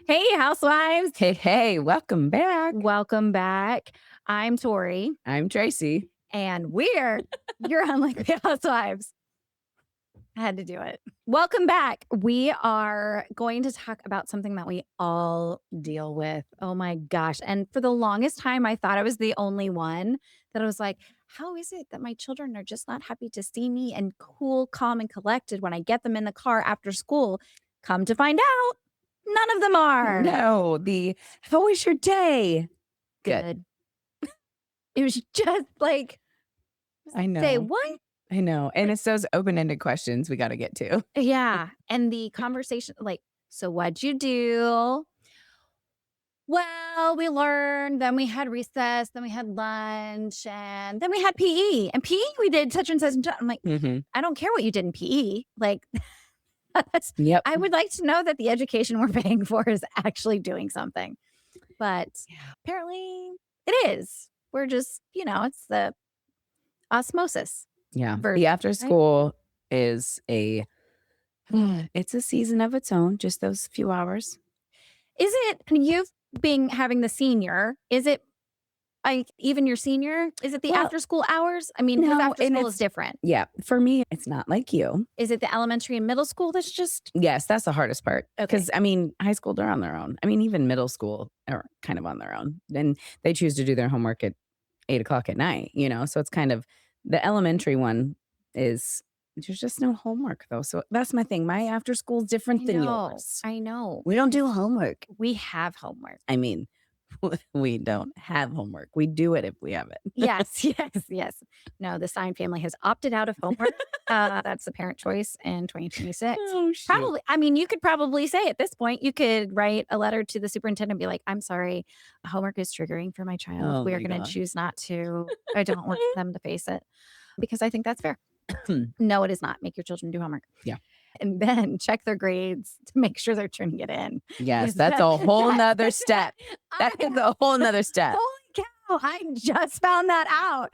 Hey, housewives. Hey, welcome back. Welcome back. I'm Tori, I'm Tracy. and we're your unlikely housewives. I had to do it. Welcome back. We are going to talk about something that we all deal with. Oh my gosh. And for the longest time, I thought I was the only one that I was like, how is it that my children are just not happy to see me and cool, calm, and collected when I get them in the car after school? Come to find out, none of them are. No, how was your day? Good. It was just like, I know. say what? I know. And it's those open-ended questions we got to get to. Yeah. And the conversation, like, so what'd you do? Well, we learned, then we had recess, then we had lunch, and then we had PE. And PE, we did such and such and such. I'm like, I don't care what you did in PE. Like, Yep. I would like to know that the education we're paying for is actually doing something. But apparently it is. We're just, it's the osmosis. Yeah. version, The after school is it's a season of its own, just those few hours. Is it, having the senior, is it like even your senior? Is it the after school hours? I mean, because No, after and school is different. Yeah. For me, it's not like you. Is it the elementary and middle school that's just? Yes, that's the hardest part. Okay. Because, high school, they're on their own. Even middle school are kind of on their own. And they choose to do their homework at 8:00 at night, So it's kind of the elementary one is there's just no homework though. So that's my thing. My after school is different than yours. I know. We don't do homework. We have homework. We don't have homework. We do it if we have it. Yes. No, the Stein family has opted out of homework. That's the parent choice in 2026. Oh, shoot. Probably. You could probably say at this point, you could write a letter to the superintendent and be like, I'm sorry, homework is triggering for my child. Oh, We are my going God. to choose not to. I don't want them to face it because I think that's fair. No, it is not. Make your children do homework. Yeah. And then check their grades to make sure they're turning it in. Yes, that's a whole nother step. That is a whole nother step. Holy cow. I just found that out.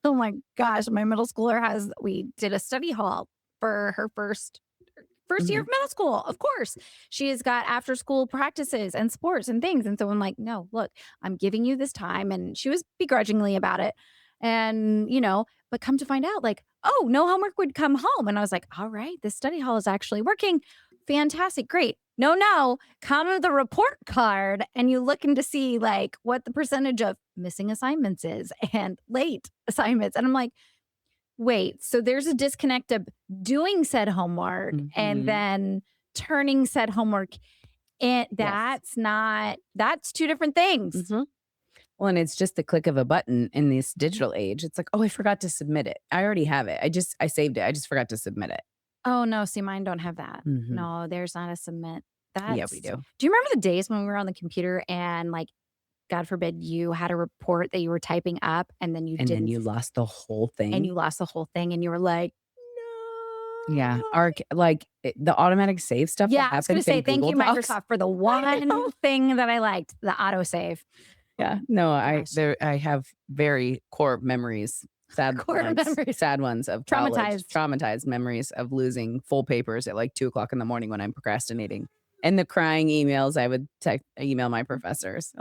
Oh my gosh, my middle schooler we did a study hall for her first year of middle school. Of course, she has got after school practices and sports and things. And so I'm like, no, look, I'm giving you this time. And she was begrudgingly about it. And, but come to find out, oh, no homework would come home. And I was like, all right, this study hall is actually working. Fantastic. Great. No, come with the report card and you looking to see what the percentage of missing assignments is and late assignments. And I'm like, wait, so there's a disconnect of doing said homework and then turning said homework. And that's two different things. Well, and it's just the click of a button in this digital age. It's like, oh, I forgot to submit it. I already have it. I saved it. I just forgot to submit it. Oh, no. See, mine don't have that. No, there's not a submit. Yeah, we do. Do you remember the days when we were on the computer and God forbid you had a report that you were typing up and then you then you lost the whole thing. And you lost the whole thing and you were like, no. Yeah. The automatic save stuff. Yeah, I was going to say, thank you, Microsoft, for the one thing that I liked, the autosave. Yeah. No, I have very core memories. Sad ones of traumatized memories of losing full papers at 2:00 in the morning when I'm procrastinating. And the crying emails I would email my professors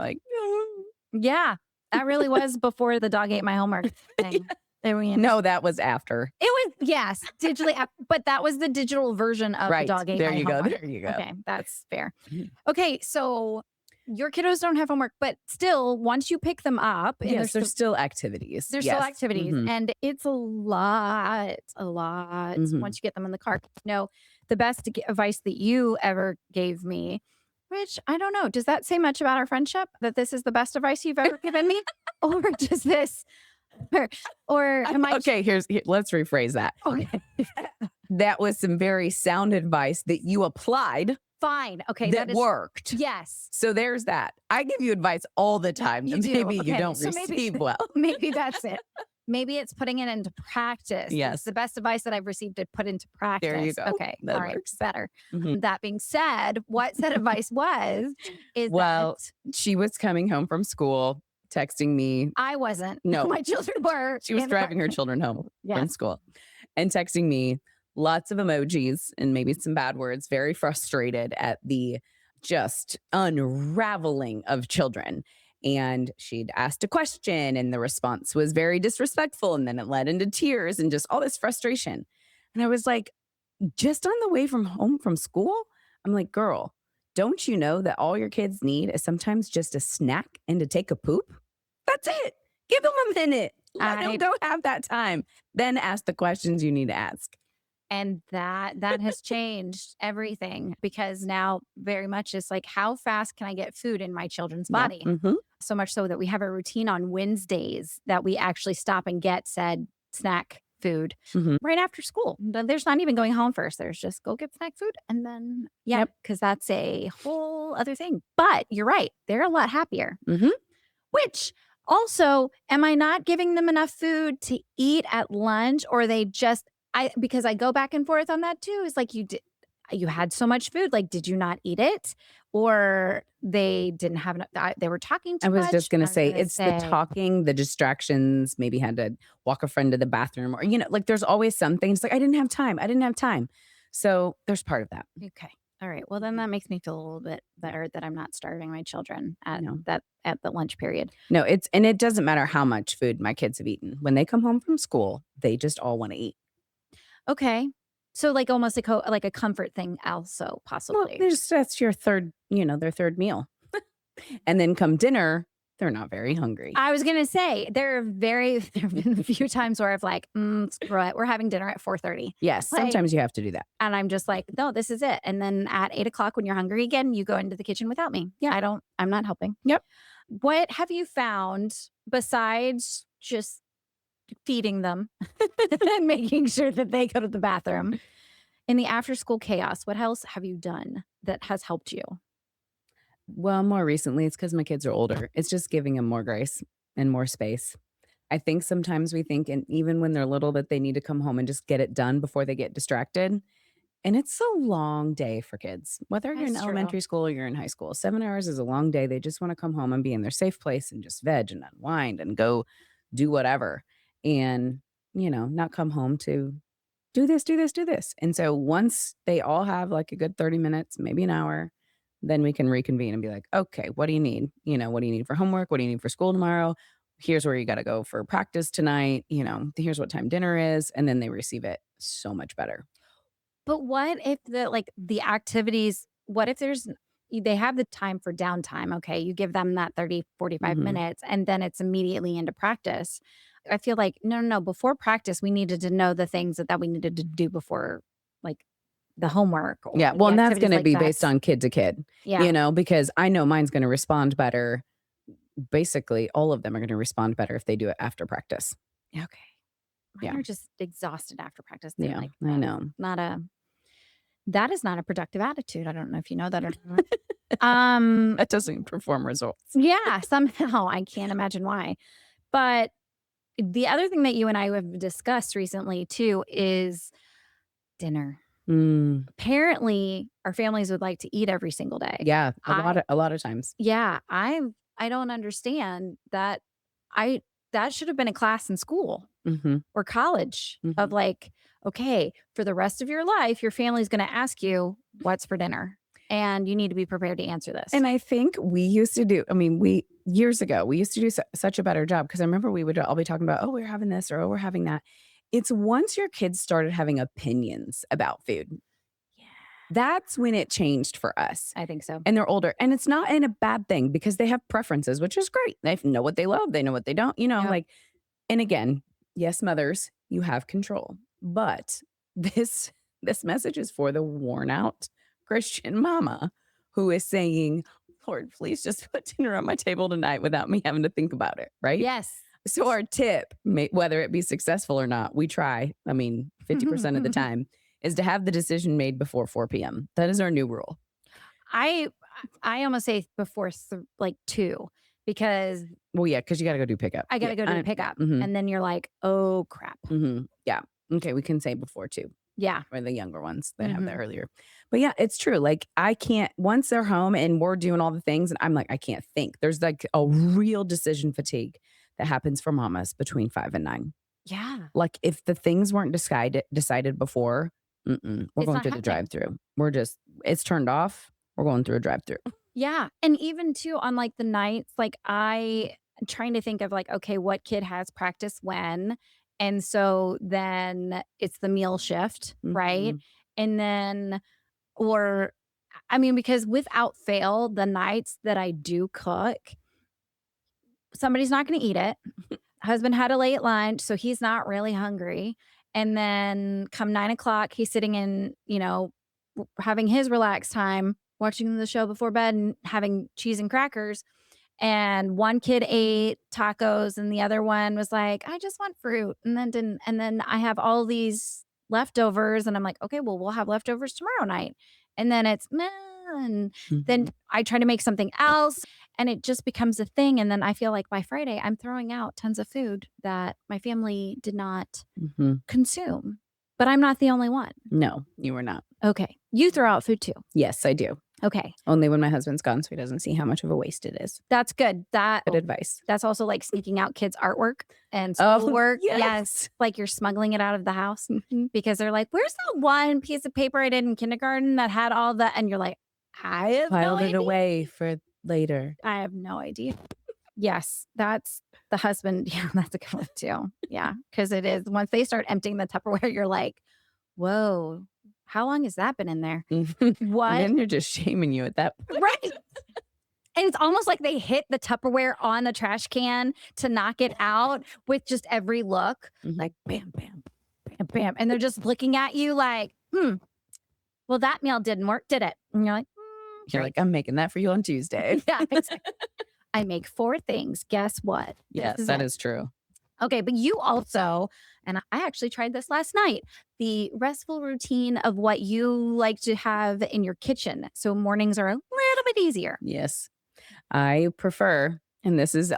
yeah, that really was before the dog ate my homework thing. No, that was after. It was, yes, digitally, but that was the digital version of the dog ate my homework. There you go. Okay, that's fair. Okay, so your kiddos don't have homework, but still, once you pick them up, yes, there's still activities. Still activities, and it's a lot. Once you get them in the car. No, the best advice that you ever gave me, which I don't know, does that say much about our friendship? That this is the best advice you've ever given me, or just this, or am I? Okay, let's rephrase that. Okay, that was some very sound advice that you applied. Fine. Okay. That worked. Yes. So there's that. I give you advice all the time. You do. Maybe you don't receive well. Maybe that's it. Maybe it's putting it into practice. Yes. It's the best advice that I've received to put into practice. There you go. Okay. That all right. works. Better. That being said, what said advice she was coming home from school, texting me. I wasn't. No. My children were. She was driving her children home from school and texting me, lots of emojis and maybe some bad words, very frustrated at the just unraveling of children. And she'd asked a question and the response was very disrespectful. And then it led into tears and just all this frustration. And I was like, just on the way from home from school, I'm like, girl, don't you know that all your kids need is sometimes just a snack and to take a poop? That's it. Give them a minute. Let them I go have that time. Then ask the questions you need to ask. And that has changed everything because now very much it's like, how fast can I get food in my children's Yeah. body? Hmm. So much so that we have a routine on Wednesdays that we actually stop and get said snack food Hmm. right after school. There's not even going home first. There's just go get snack food and then, yeah, Yep. because that's a whole other thing. But you're right. They're a lot happier. Hmm. Which also, am I not giving them enough food to eat at lunch or they just because I go back and forth on that too. Is like you had so much food, like did you not eat it? Or they didn't have enough they were talking I too was just much? going to I'm say gonna it's the say, talking, the distractions, maybe had to walk a friend to the bathroom or, like there's always some things like I didn't have time. I didn't have time. So there's part of that. okay. All right. Well, then that makes me feel a little bit Yeah. better that I'm not starving my children No. at the lunch period. No, and it doesn't matter how much food my kids have eaten. When they come home from school, they just all want to eat. Okay. So like almost like a comfort thing also Well, possibly. that's your third, their third meal. And then come dinner, they're not very hungry. I was gonna say there have been a few times where I've like, screw it, we're having dinner at 4:30. Yes, Like, sometimes you have to do that. and I'm just like, no, this is it. And then at 8 o'clock, when you're hungry again, you go into the kitchen without me. Yeah. I'm not helping. Yep. What have you found besides just feeding them and making sure that they go to the bathroom in the after school chaos? What else have you done that has helped you? Well, more recently, it's because my kids are older. It's just giving them more grace and more space. I think sometimes we think, and even when they're little, that they need to come home and just get it done before they get distracted. And it's a long day for kids, whether you're in That's true. elementary school or you're in high school. 7 hours is a long day. They just want to come home and be in their safe place and just veg and unwind and go do whatever. And, not come home to do this, do this, do this. And so once they all have like a good 30 minutes, maybe an hour, then we can reconvene and be like, okay, what do you need? What do you need for homework? What do you need for school tomorrow? Here's where you got to go for practice tonight. Here's what time dinner is. And then they receive it so much better. But what if the activities what if they have the time for downtime, okay, you give them that 30, 45 Hmm. minutes, and then it's immediately into practice. I feel like, no, no, no, before practice, we needed to know the things that we needed to do before, like, the homework or Yeah. Well, the and that's activities going to like be that. based on kid to kid, Yeah. because I know mine's going to respond better. Basically, all of them are going to respond better if they do it after practice. Okay. Mine Yeah. are just exhausted after practice. They're Yeah. like, I know. that is not a productive attitude. I don't know if you know that or not. Um, That doesn't perform results. yeah, somehow I can't imagine why. But the other thing that you and I have discussed recently too is dinner. Mm, Apparently, our families would like to eat every single day. yeah. A lot I of, a lot of times. yeah, I don't understand that. I that should have been a class in school Hmm. or college of Hmm. like, okay, for the rest of your life, your family's going to ask you what's for dinner, and you need to be prepared to answer this. And I think we used to do, I mean, years ago, we used to do such a better job because I remember we would all be talking about, oh, we're having this or oh, we're having that. It's once your kids started having opinions about food, Yeah, that's when it changed for us. I think so. And they're older. And it's not in a bad thing because they have preferences, which is great. They know what they love, they know what they don't, Yep. like, and again, yes, mothers, you have control. But this message is for the worn out Christian mama who is saying, Lord, please just put dinner on my table tonight without me having to think about it. Right. Yes. So, our tip, whether it be successful or not, we try, 50% of the time, is to have the decision made before 4 p.m. That is our new rule. I I almost say before like 2 because Well, yeah, because you got to go do pickup. I got Yeah. to go do the pickup, Hmm. and then you're like, "Oh, crap." Yeah. Okay. We can say before two. Yeah. Or the younger ones that have that Mhm. earlier. But yeah, it's true. Like I can't once they're home and we're doing all the things and I'm like, I can't think. There's like a real decision fatigue that happens for mamas between 5 and 9. Yeah. Like if the things weren't decided before, Mm-mm. We're It's going not through the happening. drive-through. It's turned off. We're going through a drive-through. Yeah, and even too on, like, the nights, like, I'm trying to think of, like, okay, what kid has practice when? And so then it's the meal shift, right? Mhm. And then or I mean, because without fail, the nights that I do cook, somebody's not gonna eat it. Husband had a late lunch, so he's not really hungry. And then come 9 o'clock, he's sitting in, having his relaxed time, watching the show before bed and having cheese and crackers. And one kid ate tacos and the other one was like, I just want fruit. And then didn't. And then I have all these leftovers and I'm like, okay, well, we'll have leftovers tomorrow night. And then it's meh. And then Mhm. I try to make something else and it just becomes a thing. And then I feel like by Friday, I'm throwing out tons of food that my family did not Mhm. consume. But I'm not the only one. No, you were not. Okay. You throw out food too. Yes, I do. Okay. Only when my husband's gone, so he doesn't see how much of a waste it is. That's good. Good advice. That's also like sneaking out kids' artwork and Oh, schoolwork. yes. Like you're smuggling it out of the house Mhm. because they're like, "Where's that one piece of paper I did in kindergarten that had all the?" And you're like, "I have no Filed it idea. away for later. I have no idea." Yes, that's the husband. Yeah, that's a good one too. Yeah, because it is once they start emptying the Tupperware, you're like, "Whoa, how long has that been in there? Mhm. And What?" then they're just shaming you at that point. Right. And it's almost like they hit the Tupperware on the trash can to knock it out with just every look, Mhm. like bam, bam, bam, bam. And they're just looking at you like, well, that meal didn't work, did it? And you're like, You're like, great. "I'm making that for you on Tuesday." Yeah, exactly. I make 4 things. Guess what? This Yes, is that it. is true. Okay, but you also, and I actually tried this last night, the restful routine of what you like to have in your kitchen. So mornings are a little bit easier. Yes. I prefer, and this is,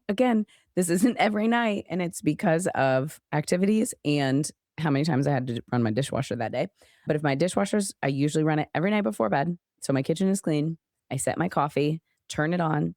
again, this isn't every night, and it's because of activities and how many times I had to run my dishwasher that day. But if my dishwasher's, I usually run it every night before bed. So my kitchen is clean. I set my coffee, turn it on,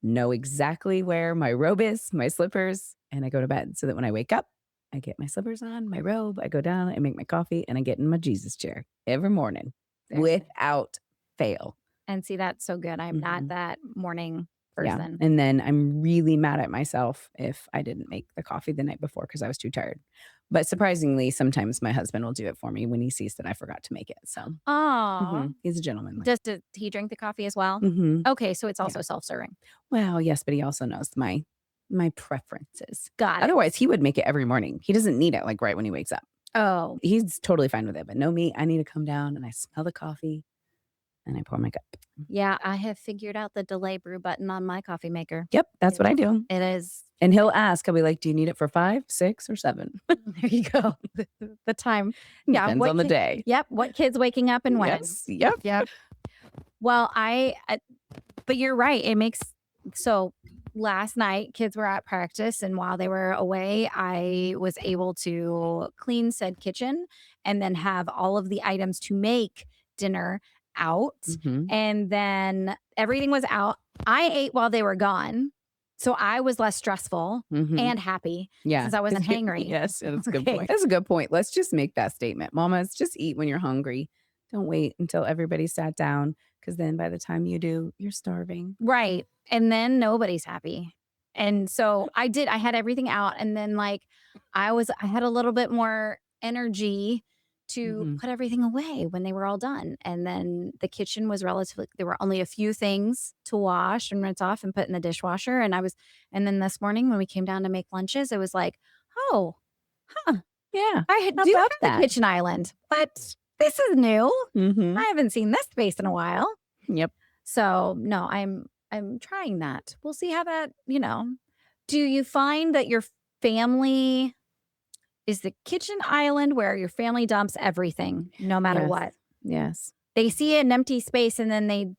know exactly where my robe is, my slippers, and I go to bed so that when I wake up, I get my slippers on, my robe, I go down, I make my coffee, and I get in my Jesus chair every morning Very good. without fail. And see, that's so good. I'm not Mhm. that morning Yeah, person. and then I'm really mad at myself if I didn't make the coffee the night before because I was too tired. But surprisingly, sometimes my husband will do it for me when he sees that I forgot to make it, so Aw. he's a gentleman like Does he drink the coffee as well? mhm, Okay, so it's yeah. also self-serving. Well, yes, but he also knows my preferences. Got it. Otherwise, he would make it every morning. He doesn't need it, like, right when he wakes up. Oh, He's totally fine with it, but no me, I need to come down and I smell the coffee and I pour my cup. yeah, I have figured out the delay brew button on my coffee maker. Yep, that's what It I do. it is And he'll ask, he'll be like, "Do you need it for 5, 6, or 7?" there you go. The time. Yeah, Depends on the day. yep, what kid's waking up and when. Yes, yep. Yep. Well, but you're right. It makes so last night kids were at practice and while they were away, I was able to clean said kitchen and then have all of the items to make dinner out Mhm, and then everything was out. I ate while they were gone. So I was less stressful mhm. and happy Yeah. since I wasn't hangry. Yes, that's a good Okay. point. That's a good point. Let's just make that statement. Mamas, just eat when you're hungry. Don't wait until everybody's sat down, because then by the time you do, you're starving. Right. And then nobody's happy. And so I had everything out. And then like I had a little bit more energy to Mhm, put everything away when they were all done. And then the kitchen was relatively, there were only a few things to wash and rinse off and put in the dishwasher. And then this morning when we came down to make lunches, it was like, oh, yeah. How do about have a that? kitchen island, but this is new. I Mhm. haven't seen this space in a while. Yep. So, no, I'm trying that. We'll see how that. Do you find that your family is the kitchen island where your family dumps everything no matter Yes. what? Yes. They see an empty space and then they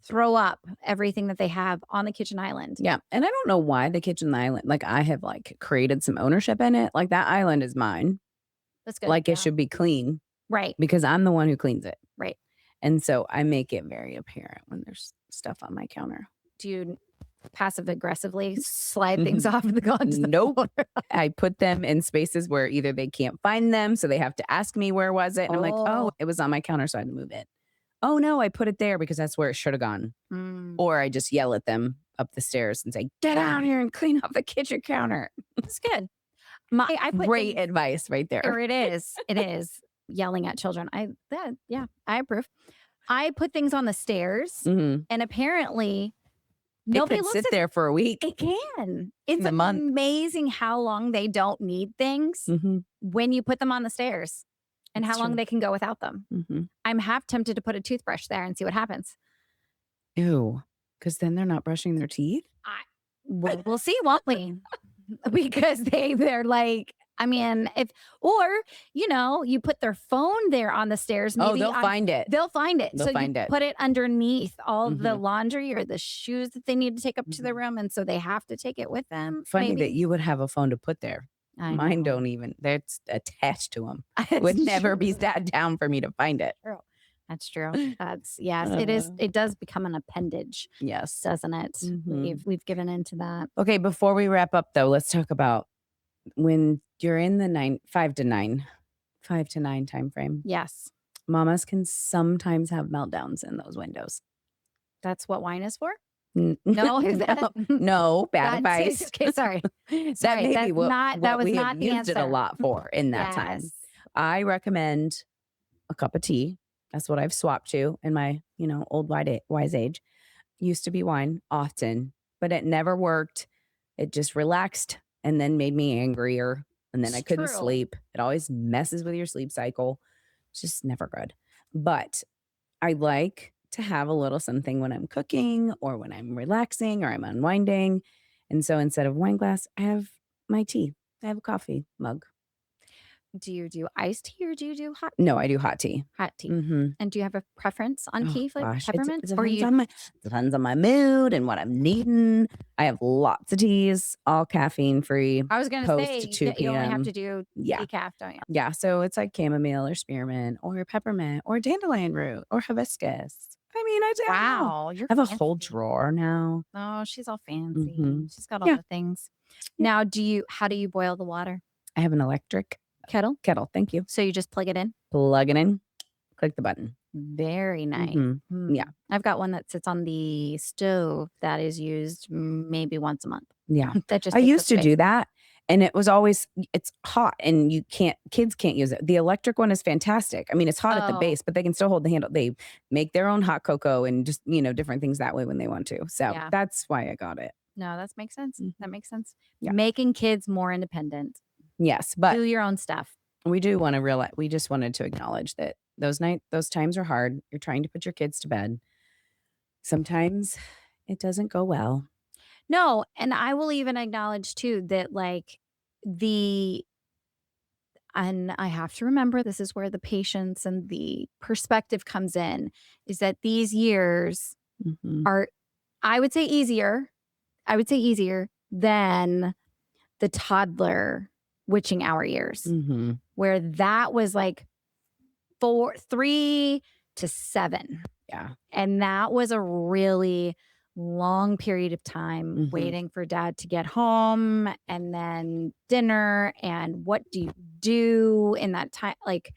throw up everything that they have on the kitchen island. Yeah, and I don't know why the kitchen island, like, I have, like, created some ownership in it. Like, that island is mine. That's good. Like, it Yeah. should be clean Right. because I'm the one who cleans it. Right. And so I make it very apparent when there's stuff on my counter. Do you passive aggressively slide things Mhm. off the onto the Nope. floor. I put them in spaces where either they can't find them, so they have to ask me where was it, and I'm like, "Oh, Oh. it was on my counter, so I had to move it." "Oh, no, I put it there because that's where it should have gone." Mm, Or I just yell at them up the stairs and say, "Get out here and clean up the kitchen counter." that's good. I put Great things advice right there. or it is. It is yelling at children. Yeah, I approve. I put things on the stairs, Mhm. and apparently It nobody could looks sit at there for a week, it can. It's a month. amazing how long they don't need things Mhm. when you put them on the stairs and It's how long true. they can go without them. Mhm. I'm half tempted to put a toothbrush there and see what happens. Ew, because then they're not brushing their teeth? I we'll see, won't we? Because they're like, I mean, if or you put their phone there on the stairs, Oh, maybe they'll on find it. they'll find it. They'll So you find it. put it underneath all the Mhm. laundry or the shoes that they need to take up to their Mhm. room, and so they have to take it with them, Funny that maybe. you would have a phone to put there. I Mine know. don't even that's attached to them. Would It's never true. be sat down for me to find it. True. That's true. That's yes, it is. Uh, It does become an appendage, yes. doesn't it? Mhm. We've given into that. Okay, before we wrap up though, let's talk about when you're in the 5 to 9 time frame. Yes. Mamas can sometimes have meltdowns in those windows. That's what wine is for? N No, is no, that no, bad that's advice. okay, sorry. That Sorry, may be that's not that what was we have not the used it a answer. lot for in that time. Yes. I recommend a cup of tea. That's what I've swapped to in my, old wise age. Used to be wine often, but it never worked. It just relaxed and then made me angrier, and then I It's couldn't true. sleep. It always messes with your sleep cycle. It's just never good. But I like to have a little something when I'm cooking or when I'm relaxing or I'm unwinding. And so instead of wine glass, I have my tea. I have a coffee mug. Do you do iced tea or do you do No, I do hot tea. hot tea? Mhm. And do you have a preference on Oh tea flavor? gosh, it Peppermint? Or depends you on my mood and what I'm needing. I have lots of teas, all caffeine free, I was gonna say post 2 you only have to PM. do Yeah. decaf, don't you? Yeah, so it's like chamomile or spearmint or peppermint or dandelion root or hibiscus. I mean, I don't know. Wow, you're I have a whole fancy. drawer now. Oh, she's all fancy. Mhm. She's got all Yeah, the things. yeah. Now, how do you boil the water? I have an electric Kettle? kettle, thank you. So you just plug it in? Plug it in, click the button. Very nice. Mhm. Yeah, I've got one that sits on the stove that is used maybe once a month. yeah. That just I takes up used to space. do that, and it was always it's hot, and kids can't use it. The electric one is fantastic. I mean, it's hot at the Oh, base, but they can still hold the handle. They make their own hot cocoa and just, different things that way when they want to. So, yeah. that's why I got it. No, that makes sense. Mhm. That makes sense. Yeah. Making kids more independent. Yes, but Do your own stuff. we do wanna realize we just wanted to acknowledge that those times are hard. You're trying to put your kids to bed. Sometimes it doesn't go well. No, and I will even acknowledge too that like the and I have to remember this is where the patience and the perspective comes in is that these years Mhm. are I would say easier. I would say easier than the toddler witching hour years Mhm. where that was like 3 to 7. Yeah. And that was a really long period of time Mhm. waiting for dad to get home and then dinner. And what do you do in that time? Like,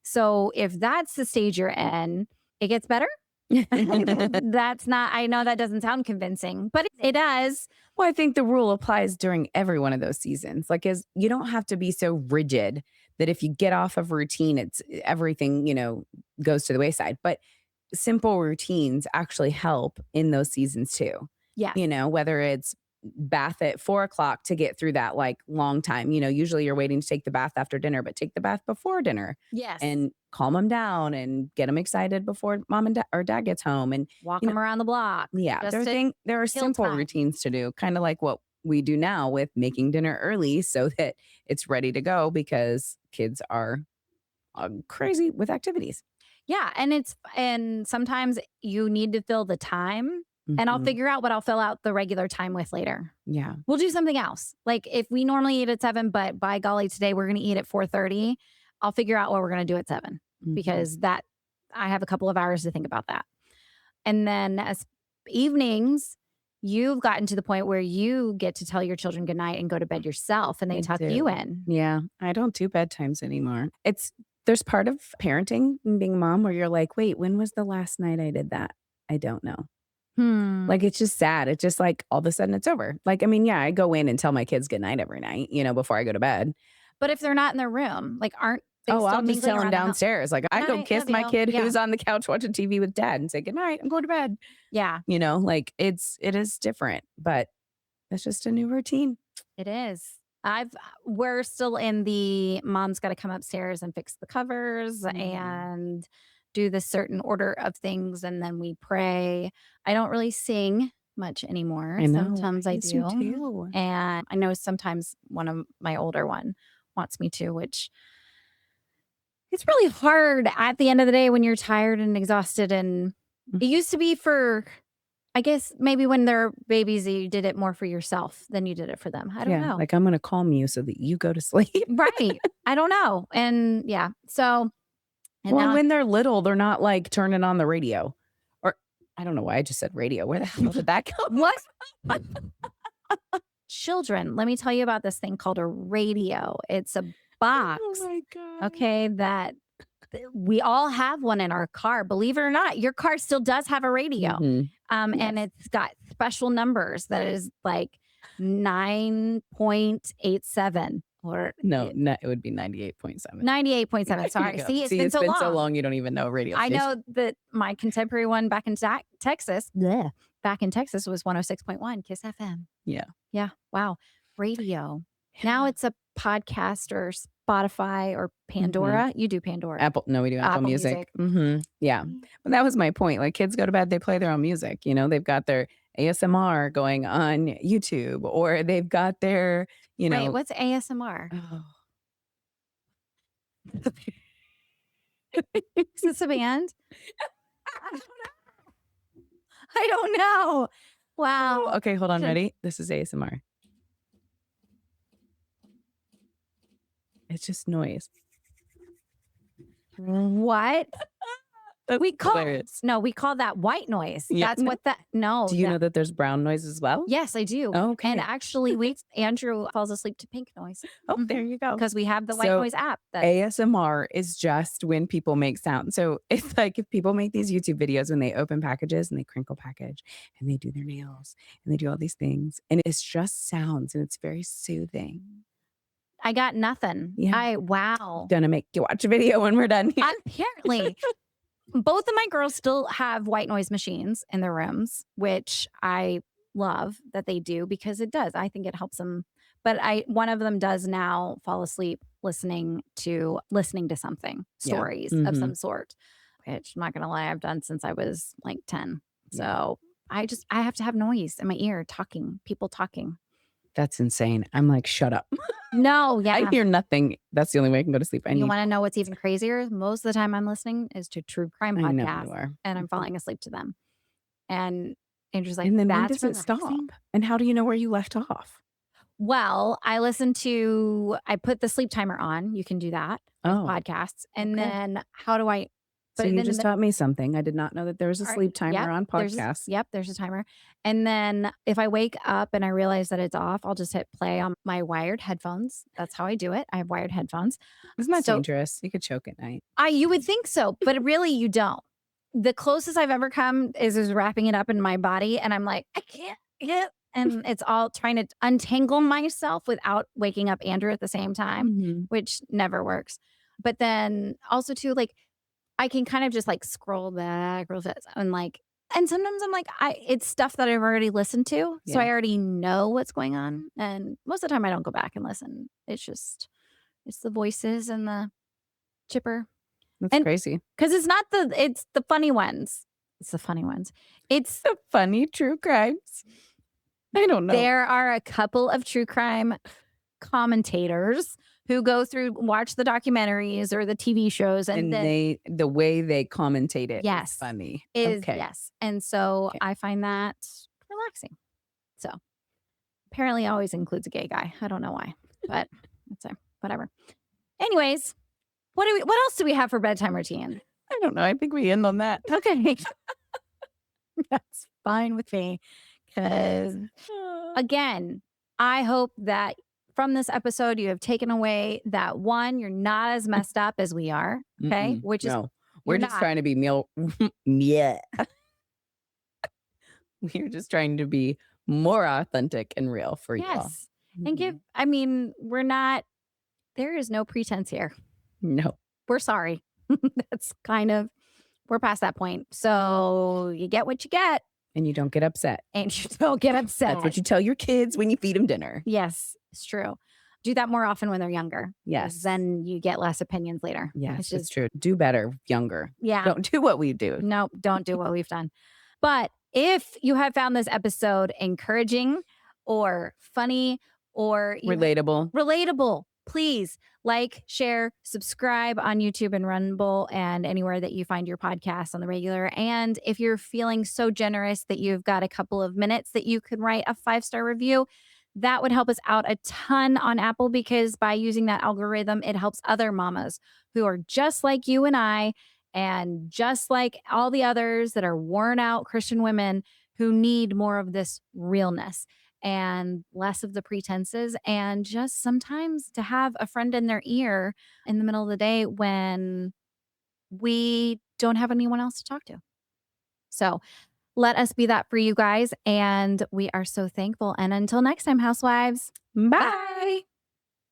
so if that's the stage you're in, it gets better. That's not, I know that doesn't sound convincing, but it does. Well, I think the rule applies during every one of those seasons. Like, as you don't have to be so rigid that if you get off of routine, it's everything, goes to the wayside. But simple routines actually help in those seasons too. Yes. Whether it's bath at 4 o'clock to get through that like long time. Usually you're waiting to take the bath after dinner, but take the bath before dinner Yes. and calm them down and get them excited before mom and dad or dad gets home. And Walk you know, them around the block. yeah, Just to there are kill simple time. routines to do, kind of like what we do now with making dinner early so that it's ready to go because kids are crazy with activities. Yeah, and sometimes you need to fill the time, and I'll Mhm. figure out what I'll fill out the regular time with later. Yeah. We'll do something else. Like if we normally eat at 7, but by golly, today we're gonna eat at 4:30, I'll figure out what we're gonna do at 7 Mhm. because that I have a couple of hours to think about that. And then as evenings, you've gotten to the point where you get to tell your children goodnight and go to bed yourself and they I tuck you do. in. Yeah, I don't do bedtimes anymore. There's part of parenting and being a mom where you're like, "Wait, when was the last night I did that?" I don't know. Hmm. Like, it's just sad. It's just like all of a sudden it's over. Like, I mean, yeah, I go in and tell my kids goodnight every night, before I go to bed. But if they're not in their room, like, aren't they Oh, still I'll just mingling tell them around the house? downstairs. Like, I go "Night, kiss love my you." kid Yeah. who's on the couch watching TV with dad and say, "Good night. I'm going to bed." Yeah, Like it is different, but it's just a new routine. it is. We're still in the mom's gotta come upstairs and fix the covers Mhm. and do this certain order of things, and then we pray. I don't really sing much anymore. I know. I Sometimes I used to do, too. and I know sometimes one of my older one wants me to, which it's really hard at the end of the day when you're tired and exhausted, and Mm. it used to be for I guess maybe when they're babies, you did it more for yourself than you did it for them. I don't Yeah, know. like, I'm gonna calm you so that you go to sleep. Right. I don't know. And yeah. So, and Well, now when they're little, they're not, like, turning on the radio. Or I don't know why I just said radio. Where the hell did that come what children, let me tell you about this thing called a radio. It's a Oh box, my god. okay, that we all have one in our car. Believe it or not, your car still does have a radio. Mhm. And Yes. it's got special numbers that is like 9.87 or No, it would be 98.7. 98.7. There you Sorry. go. See, it's See, been it's so been so long. long, you don't even know radio I station. know that my contemporary one back in Texas, bleh, back in Texas was 106.1 Kiss FM. Yeah. Yeah. Wow. Radio. Now Yeah. it's a podcast or Spotify or Mhm. Pandora. You do Pandora. Apple no, we do Apple Apple Music. Music. Mhm. Yeah. Mm. But that was my point, like, kids go to bed, they play their own music, they've got their ASMR going on YouTube, or they've got their, you Wait, know what's ASMR? oh. Is this a band? I don't know. Oh, Wow. okay, hold on, Should- ready? This is ASMR. It's just noise. What? That's We call hilarious. no, we call that white noise. Yeah, That's no. what that no, Do you that know that there's brown noise as well? yes, I do. And Okay. actually we Andrew falls asleep to pink noise. Oh, there you go. Because we have the white So noise app that ASMR is just when people make sound. So it's like if people make these YouTube videos when they open packages and they crinkle package and they do their nails and they do all these things, and it's just sounds and it's very soothing. I got nothing. Yeah. Wow. Gonna make you watch a video when we're done here. Apparently, both of my girls still have white noise machines in their rooms, which I love that they do because it does. I think it helps them. But I one of them does now fall asleep listening to something, Yeah. stories of Mhm. some sort, which I'm not gonna lie, I've done since I was like 10. Yeah. So I have to have noise in my ear, talking, people talking. That's insane. I'm like, "Shut up." No, I yeah. hear nothing. That's the only way I can go to sleep. I You need wanna know what's even crazier? Most of the time I'm listening is to true crime I know podcasts, you are. and I'm Mhm. falling asleep to them. And Andrew's like, And then when "That's does it relaxing?" stop? And how do you know where you left off? Well, I put the sleep timer on, you can do that with Oh, podcasts, and okay. then how do I So but you then in just the taught me something. I did not know that there was a alright, sleep timer yep, on podcasts. there's a timer, and then if I wake up and I realize that it's off, I'll just hit play on my wired headphones. That's how I do it. I have wired headphones. Isn't that So dangerous? You could choke at night. you would think so, but really you don't. The closest I've ever come is wrapping it up in my body, and I'm like, "I can't get," and it's all trying to untangle myself without waking up Andrew at the same time, Mhm. which never works. But then also too, like, I can kind of just, like, scroll back real fast and, like and sometimes I'm like, it's stuff that I've already listened to, so Yeah, I already know what's going on, and most of the time I don't go back and listen. It's the voices and the chipper. that's And crazy. because it's the funny ones. It's the funny ones. It's The funny true crimes. I don't know. there are a couple of true crime commentators who watch the documentaries or the TV shows, and And then the way they commentate it is yes, funny. is Okay. yes. And so Okay. I find that relaxing. So apparently always includes a gay guy. I don't know why, but it's whatever. Anyways, what else do we have for bedtime routine? I don't know. I think we end on that. Okay. That's fine with me. 'Cause again, I hope that from this episode, you have taken away that one, you're not as messed up as we are. Okay. Mm-mm, Which is, no, we're you're just not. trying to be meal yeah. We're just trying to be more authentic and real for you all. Yes. And Mhm. I mean, we're not, there is no pretense here. No, We're sorry. That's kind of, we're past that point. So you get what you get and you don't get upset. and you don't get That's what upset. you tell your kids when you feed them dinner. Yes, it's true. Do that more often when they're younger. 'Cause Yes. then you get less opinions later. It's Yes, it's just, true. Do better younger. yeah, Don't do what we do. nope, don't do what we've done. But if you have found this episode encouraging or funny or even Relatable. relatable, please like, share, subscribe on YouTube and Rumble and anywhere that you find your podcasts on the regular. And if you're feeling so generous that you've got a couple of minutes that you could write a 5-star review, that would help us out a ton on Apple because by using that algorithm, it helps other mamas who are just like you and just like all the others that are worn out Christian women who need more of this realness and less of the pretenses, and just sometimes to have a friend in their ear in the middle of the day when we don't have anyone else to talk to. So let us be that for you guys. And we are so thankful. And until next time, housewives, Bye. bye.